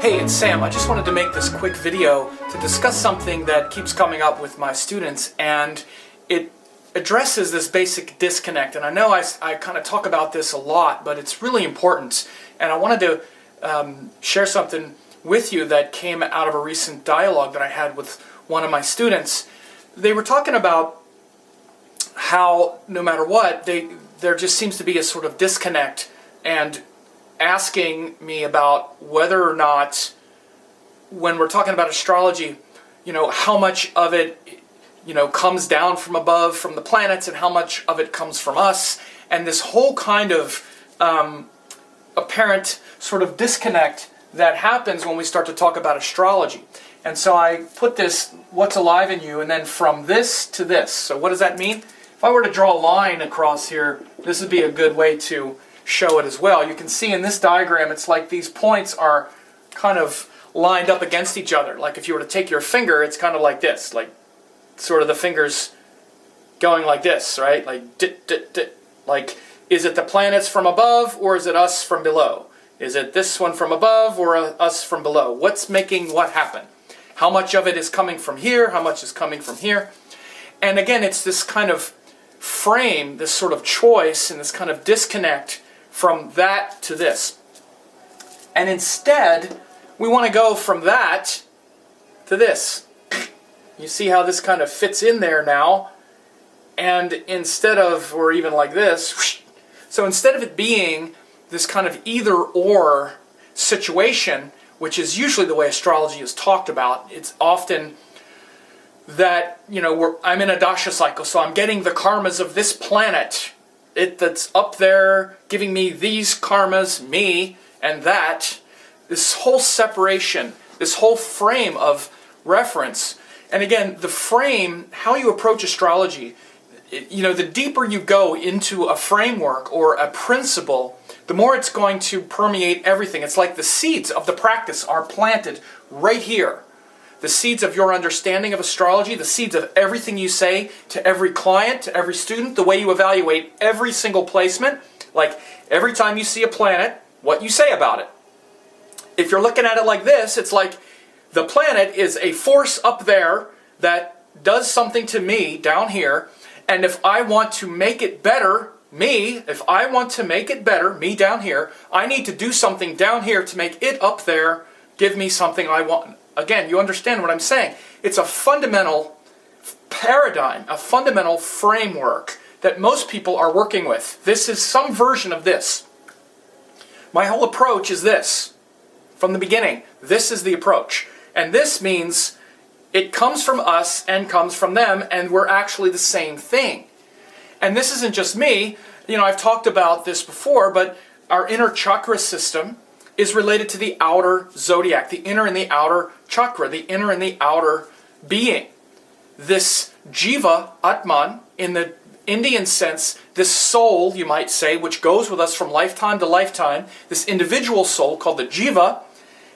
Hey, it's Sam. I just wanted to make this quick video to discuss something that keeps coming up with my students, and it addresses this basic disconnect. And I know I kind of talk about this a lot, but it's really important. And I wanted to share something with you that came out of a recent dialogue that I had with one of my students. They were talking about how no matter what, there just seems to be a sort of disconnect, and asking me about whether or not, when we're talking about astrology, how much of it, comes down from above, from the planets, and how much of it comes from us, and this whole kind of apparent sort of disconnect that happens when we start to talk about astrology. And so I put this, what's alive in you, and then from this to this. So what does that mean? If I were to draw a line across here, this would be a good way to show it as well. You can see in this diagram, it's like these points are kind of lined up against each other. Like if you were to take your finger, it's kind of like this, like sort of the fingers going like this, right? Like dit, dit, dit. Like, is it the planets from above or is it us from below? Is it this one from above or us from below? What's making what happen? How much of it is coming from here? How much is coming from here? And again, it's this kind of frame, this sort of choice, and this kind of disconnect from that to this. And instead, we want to go from that to this. You see how this kind of fits in there now? And instead of, or even like this, so instead of it being this kind of either-or situation, which is usually the way astrology is talked about, it's often that, I'm in a dasha cycle, so I'm getting the karmas of this planet. That's up there giving me these karmas, me, and that. This whole separation, this whole frame of reference. And again, the frame, how you approach astrology, the deeper you go into a framework or a principle, the more it's going to permeate everything. It's like the seeds of the practice are planted right here. The seeds of your understanding of astrology, the seeds of everything you say to every client, to every student, the way you evaluate every single placement, like every time you see a planet, what you say about it. If you're looking at it like this, it's like the planet is a force up there that does something to me down here, and if I want to make it better, me down here, I need to do something down here to make it up there give me something I want. Again, you understand what I'm saying. It's a fundamental paradigm, a fundamental framework that most people are working with. This is some version of this. My whole approach is this. From the beginning, this is the approach. And this means it comes from us and comes from them, and we're actually the same thing. And this isn't just me. I've talked about this before, but our inner chakra system is related to the outer zodiac, the inner and the outer chakra, the inner and the outer being. This jiva, Atman, in the Indian sense, this soul, you might say, which goes with us from lifetime to lifetime, this individual soul called the jiva,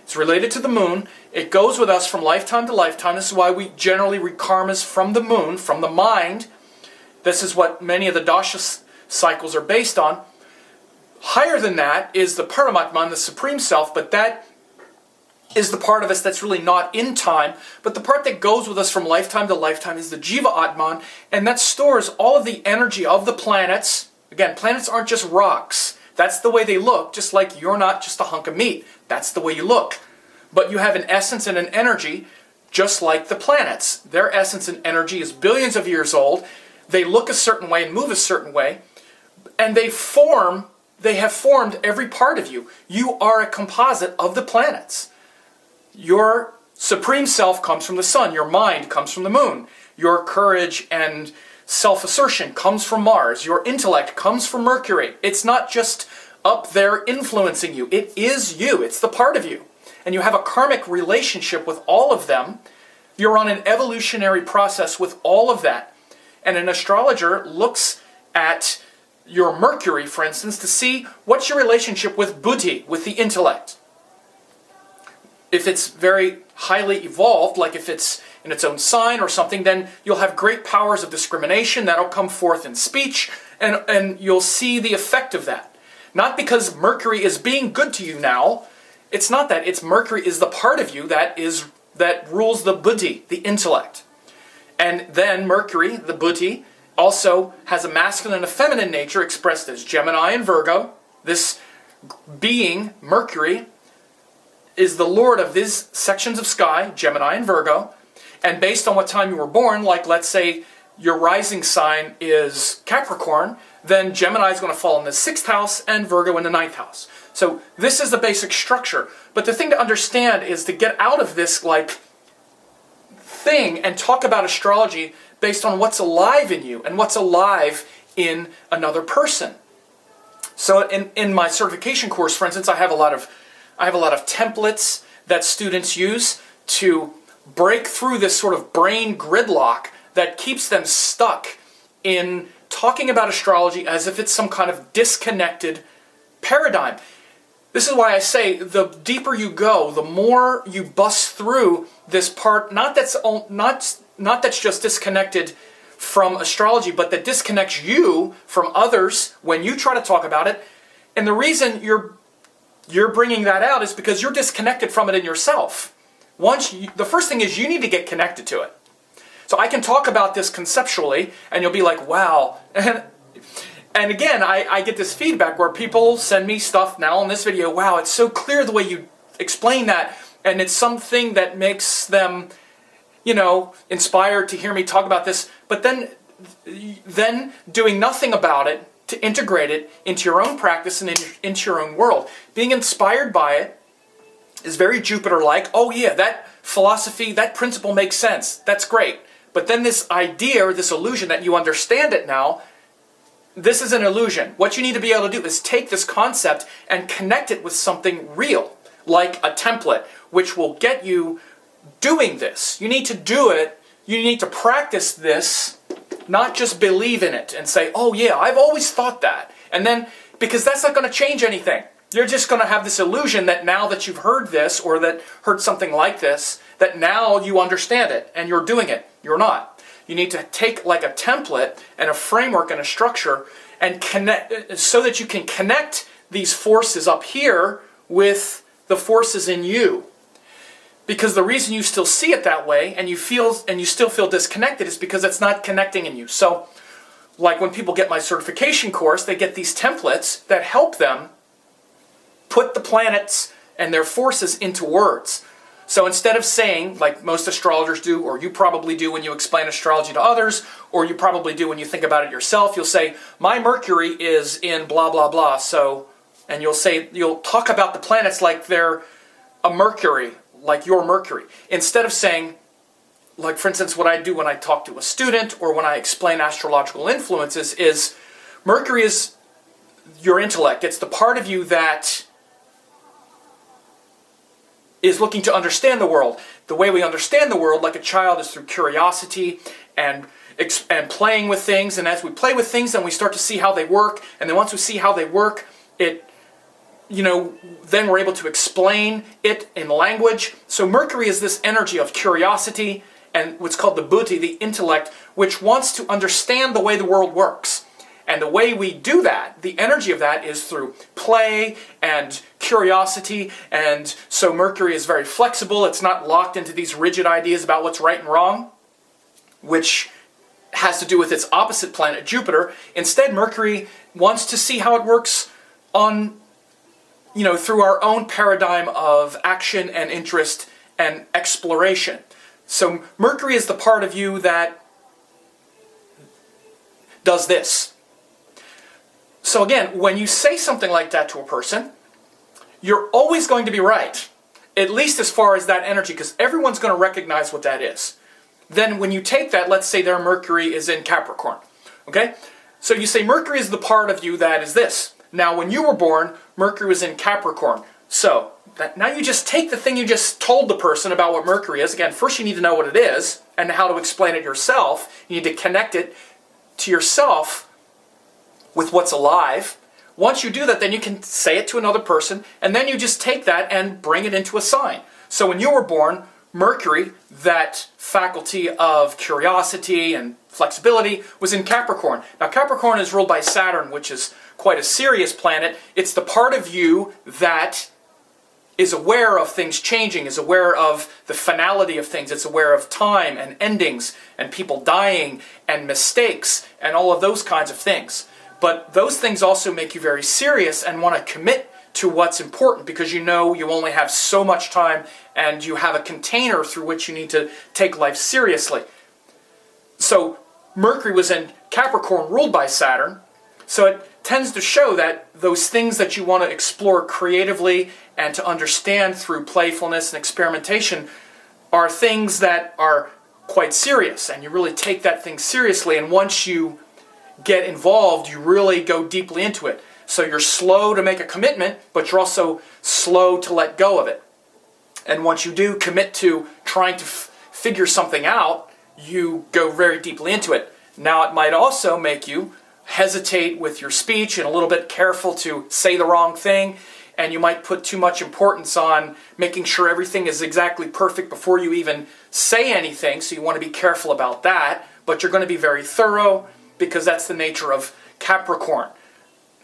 it's related to the moon. It goes with us from lifetime to lifetime. This is why we generally read karmas from the moon, from the mind. This is what many of the dasha cycles are based on. Higher than that is the Paramatman, the Supreme Self, but that is the part of us that's really not in time. But the part that goes with us from lifetime to lifetime is the Jiva Atman, and that stores all of the energy of the planets. Again, planets aren't just rocks. That's the way they look, just like you're not just a hunk of meat. That's the way you look. But you have an essence and an energy just like the planets. Their essence and energy is billions of years old. They look a certain way and move a certain way, and they have formed every part of you. You are a composite of the planets. Your Supreme Self comes from the sun. Your mind comes from the moon. Your courage and self-assertion comes from Mars. Your intellect comes from Mercury. It's not just up there influencing you. It is you. It's the part of you. And you have a karmic relationship with all of them. You're on an evolutionary process with all of that. And an astrologer looks at your Mercury, for instance, to see what's your relationship with Buddhi, with the intellect. If it's very highly evolved, like if it's in its own sign or something, then you'll have great powers of discrimination. That'll come forth in speech, and you'll see the effect of that. Not because Mercury is being good to you now, It's not that. It's Mercury is the part of you that rules the buddhi, the intellect. And then Mercury, the buddhi, also has a masculine and a feminine nature expressed as Gemini and Virgo. This being, Mercury, is the lord of these sections of sky, Gemini and Virgo. And based on what time you were born, like let's say your rising sign is Capricorn, then Gemini is going to fall in the 6th house and Virgo in the 9th house. So this is the basic structure. But the thing to understand is to get out of this thing and talk about astrology based on what's alive in you and what's alive in another person. So in my certification course, for instance, I have a lot of templates that students use to break through this sort of brain gridlock that keeps them stuck in talking about astrology as if it's some kind of disconnected paradigm. This is why I say the deeper you go, the more you bust through this part, not that's just disconnected from astrology, but that disconnects you from others when you try to talk about it. And the reason you're bringing that out is because you're disconnected from it in yourself. The first thing is you need to get connected to it. So I can talk about this conceptually, and you'll be like, wow. And again, I get this feedback where people send me stuff now in this video, wow, it's so clear the way you explain that, and it's something that makes them, inspired to hear me talk about this, but then doing nothing about it to integrate it into your own practice and into your own world. Being inspired by it is very Jupiter-like. Oh yeah, that philosophy, that principle makes sense. That's great. But then this idea or this illusion that you understand it now, this is an illusion. What you need to be able to do is take this concept and connect it with something real, like a template, which will get you doing this. You need to do it. You need to practice this, not just believe in it and say, oh yeah, I've always thought that. And then, because that's not going to change anything. You're just going to have this illusion that now that you've heard this or that heard something like this, that now you understand it and you're doing it. You're not. You need to take like a template and a framework and a structure and connect so that you can connect these forces up here with the forces in you. Because the reason you still see it that way and you still feel disconnected is because it's not connecting in you. So like when people get my certification course, they get these templates that help them put the planets and their forces into words. So instead of saying, like most astrologers do, or you probably do when you explain astrology to others, or you probably do when you think about it yourself, you'll say, my Mercury is in blah, blah, blah. So, and you'll talk about the planets like they're a Mercury, like your Mercury. Instead of saying, like for instance, what I do when I talk to a student or when I explain astrological influences is, Mercury is your intellect. It's the part of you that is looking to understand the world. The way we understand the world, like a child, is through curiosity and playing with things. And as we play with things, then we start to see how they work. And then once we see how they work, then we're able to explain it in language. So Mercury is this energy of curiosity and what's called the buddhi, the intellect, which wants to understand the way the world works. And the way we do that, the energy of that, is through play and curiosity. And so Mercury is very flexible. It's not locked into these rigid ideas about what's right and wrong, which has to do with its opposite planet, Jupiter. Instead, Mercury wants to see how it works through our own paradigm of action and interest and exploration. So Mercury is the part of you that does this. So again, when you say something like that to a person, you're always going to be right, at least as far as that energy, because everyone's going to recognize what that is. Then when you take that, let's say their Mercury is in Capricorn, okay? So you say Mercury is the part of you that is this. Now when you were born, Mercury was in Capricorn. So now you just take the thing you just told the person about what Mercury is. Again, first you need to know what it is and how to explain it yourself. You need to connect it to yourself with what's alive. Once you do that, then you can say it to another person, and then you just take that and bring it into a sign. So when you were born, Mercury, that faculty of curiosity and flexibility, was in Capricorn. Now Capricorn is ruled by Saturn, which is quite a serious planet. It's the part of you that is aware of things changing, is aware of the finality of things. It's aware of time and endings and people dying and mistakes and all of those kinds of things. But those things also make you very serious and want to commit to what's important, because you know you only have so much time and you have a container through which you need to take life seriously. So Mercury was in Capricorn, ruled by Saturn, so it tends to show that those things that you want to explore creatively and to understand through playfulness and experimentation are things that are quite serious, and you really take that thing seriously, and once you get involved, you really go deeply into it. So you're slow to make a commitment, but you're also slow to let go of it. And once you do commit to trying to figure something out, you go very deeply into it. Now it might also make you hesitate with your speech and a little bit careful to say the wrong thing, and you might put too much importance on making sure everything is exactly perfect before you even say anything, so you want to be careful about that, but you're going to be very thorough because that's the nature of Capricorn.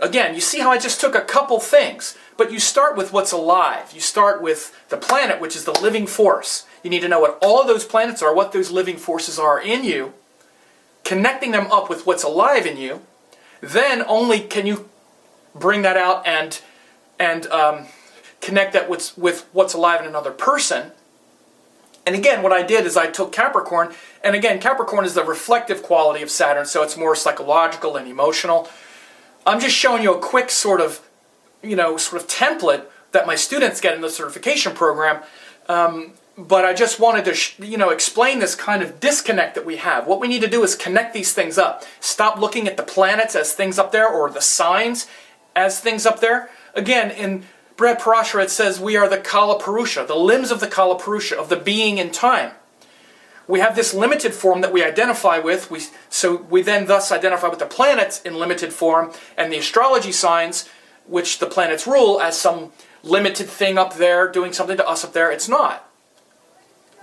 Again, you see how I just took a couple things, but you start with what's alive. You start with the planet, which is the living force. You need to know what all of those planets are, what those living forces are in you, connecting them up with what's alive in you. Then only can you bring that out and connect that with what's alive in another person. And again, what I did is I took Capricorn, and again, Capricorn is the reflective quality of Saturn, so it's more psychological and emotional. I'm just showing you a quick sort of template that my students get in the certification program, but I just wanted to explain this kind of disconnect that we have. What we need to do is connect these things up. Stop looking at the planets as things up there, or the signs as things up there. Again, in Brihad Parashara it says we are the Kala Purusha, the limbs of the Kala Purusha, of the being in time. We have this limited form that we identify with, so we then thus identify with the planets in limited form, and the astrology signs, which the planets rule, as some limited thing up there, doing something to us up there. It's not.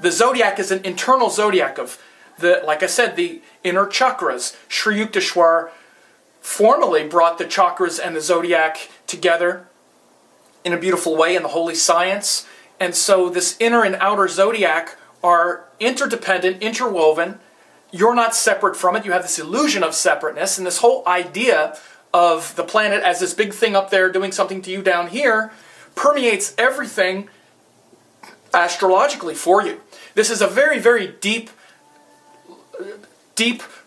The zodiac is an internal zodiac of, like I said, the inner chakras. Sri Yukteswar formally brought the chakras and the zodiac together in a beautiful way in the holy science. And so this inner and outer zodiac are interdependent, interwoven. You're not separate from it. You have this illusion of separateness, and this whole idea of the planet as this big thing up there doing something to you down here permeates everything astrologically for you. This is a very, very deep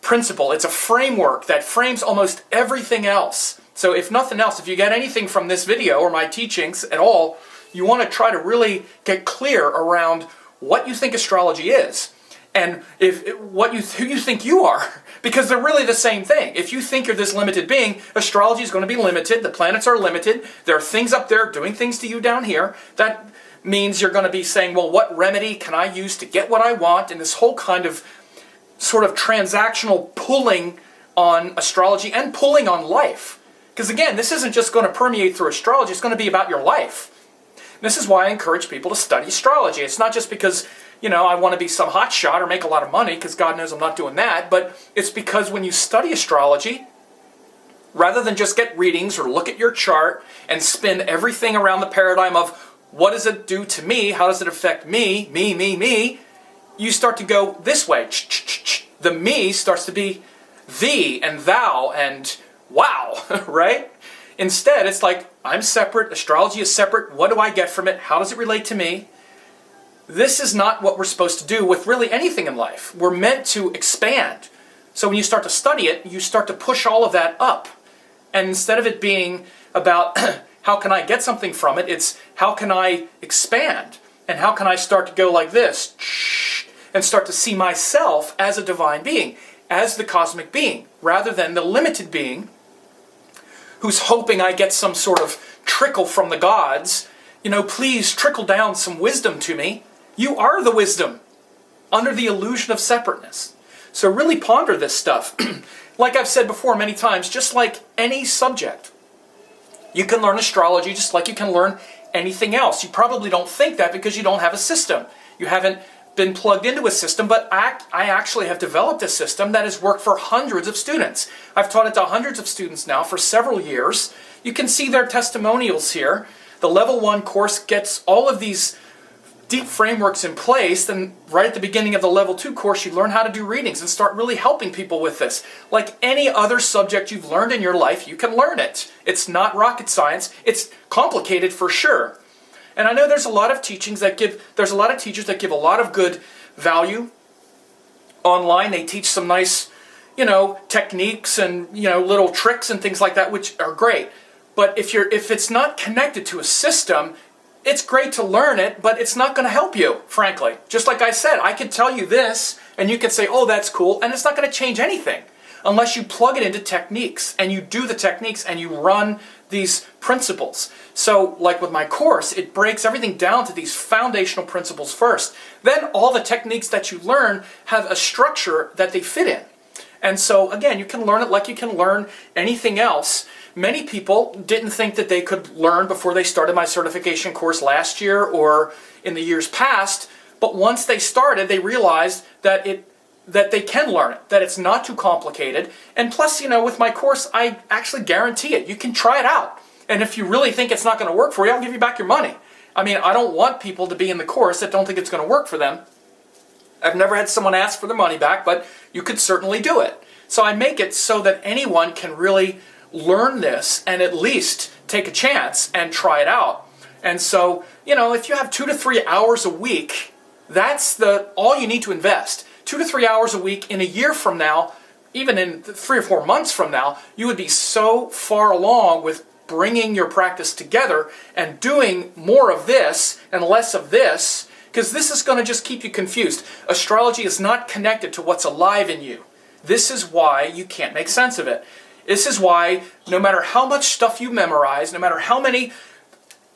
principle. It's a framework that frames almost everything else. So if nothing else, if you get anything from this video or my teachings at all, you want to try to really get clear around what you think astrology is, and who you think you are, because they're really the same thing. If you think you're this limited being, astrology is going to be limited, the planets are limited, there are things up there doing things to you down here. That means you're going to be saying, well, what remedy can I use to get what I want, and this whole kind of sort of transactional pulling on astrology and pulling on life. Because again, this isn't just going to permeate through astrology, it's going to be about your life. This is why I encourage people to study astrology. It's not just because, I want to be some hotshot or make a lot of money, because God knows I'm not doing that, but it's because when you study astrology, rather than just get readings or look at your chart and spin everything around the paradigm of what does it do to me, how does it affect me, you start to go this way. The me starts to be thee and thou and wow, right? Instead, it's like, I'm separate, astrology is separate, what do I get from it, how does it relate to me? This is not what we're supposed to do with really anything in life. We're meant to expand. So when you start to study it, you start to push all of that up. And instead of it being about how can I get something from it, it's how can I expand? And how can I start to go like this, and start to see myself as a divine being, as the cosmic being, rather than the limited being who's hoping I get some sort of trickle from the gods. Please trickle down some wisdom to me. You are the wisdom, under the illusion of separateness. So really ponder this stuff. Like I've said before many times, just like any subject, you can learn astrology just like you can learn anything else. You probably don't think that because you don't have a system. You haven't been plugged into a system, but I actually have developed a system that has worked for hundreds of students. I've taught it to hundreds of students now for several years. You can see their testimonials here. The the level 1 course gets all of these deep frameworks in place, then right at the beginning of the level 2 course you learn how to do readings and start really helping people with this. Like any other subject you've learned in your life, you can learn it. It's not rocket science. It's complicated for sure. And I know there's a lot of teachers that give a lot of good value online. They teach some nice, techniques and, little tricks and things like that, which are great. But if it's not connected to a system, it's great to learn it, but it's not going to help you, frankly. Just like I said, I could tell you this, and you could say, oh, that's cool, and it's not going to change anything unless you plug it into techniques, and you do the techniques, and you run these principles. So, like with my course, it breaks everything down to these foundational principles first. Then all the techniques that you learn have a structure that they fit in. And so, again, you can learn it like you can learn anything else. Many people didn't think that they could learn before they started my certification course last year or in the years past, but once they started, they realized that they can learn it, that it's not too complicated. And plus, with my course, I actually guarantee it. You can try it out. And if you really think it's not going to work for you, I'll give you back your money. I mean, I don't want people to be in the course that don't think it's going to work for them. I've never had someone ask for their money back, but you could certainly do it. So I make it so that anyone can really learn this and at least take a chance and try it out. And so, if you have 2 to 3 hours a week, that's all you need to invest. 2 to 3 hours a week in a year from now, even in 3 or 4 months from now, you would be so far along with bringing your practice together and doing more of this and less of this, because this is going to just keep you confused. Astrology is not connected to what's alive in you. This is why you can't make sense of it. This is why no matter how much stuff you memorize, no matter how many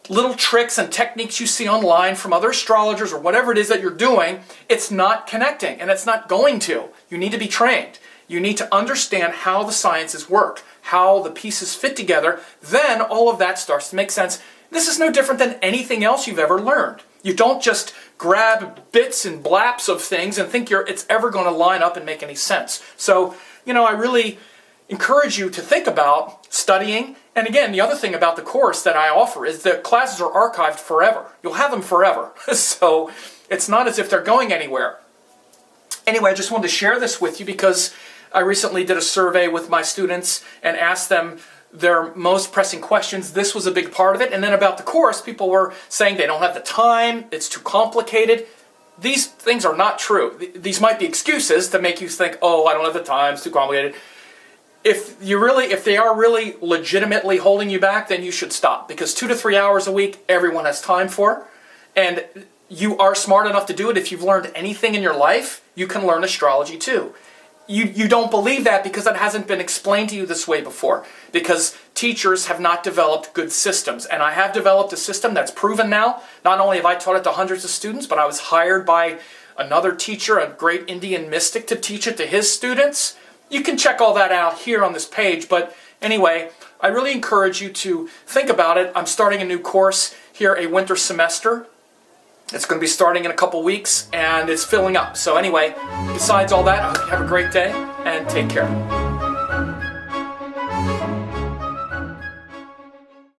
little tricks and techniques you see online from other astrologers or whatever it is that you're doing, it's not connecting, and it's not going to. You need to be trained. You need to understand how the sciences work, how the pieces fit together. Then all of that starts to make sense. This is no different than anything else you've ever learned. You don't just grab bits and blaps of things and think it's ever going to line up and make any sense. So, I really encourage you to think about studying. And again, the other thing about the course that I offer is that classes are archived forever. You'll have them forever. So it's not as if they're going anywhere. Anyway, I just wanted to share this with you because I recently did a survey with my students and asked them their most pressing questions. This was a big part of it. And then about the course, people were saying they don't have the time, it's too complicated. These things are not true. These might be excuses to make you think, oh, I don't have the time, it's too complicated. If they are really legitimately holding you back, then you should stop, because 2 to 3 hours a week, everyone has time for. And you are smart enough to do it. If you've learned anything in your life, you can learn astrology too. You don't believe that because it hasn't been explained to you this way before, because teachers have not developed good systems. And I have developed a system that's proven now. Not only have I taught it to hundreds of students, but I was hired by another teacher, a great Indian mystic, to teach it to his students. You can check all that out here on this page, but anyway, I really encourage you to think about it. I'm starting a new course here, a winter semester. It's going to be starting in a couple weeks, and it's filling up. So anyway, besides all that, I hope you have a great day, and take care.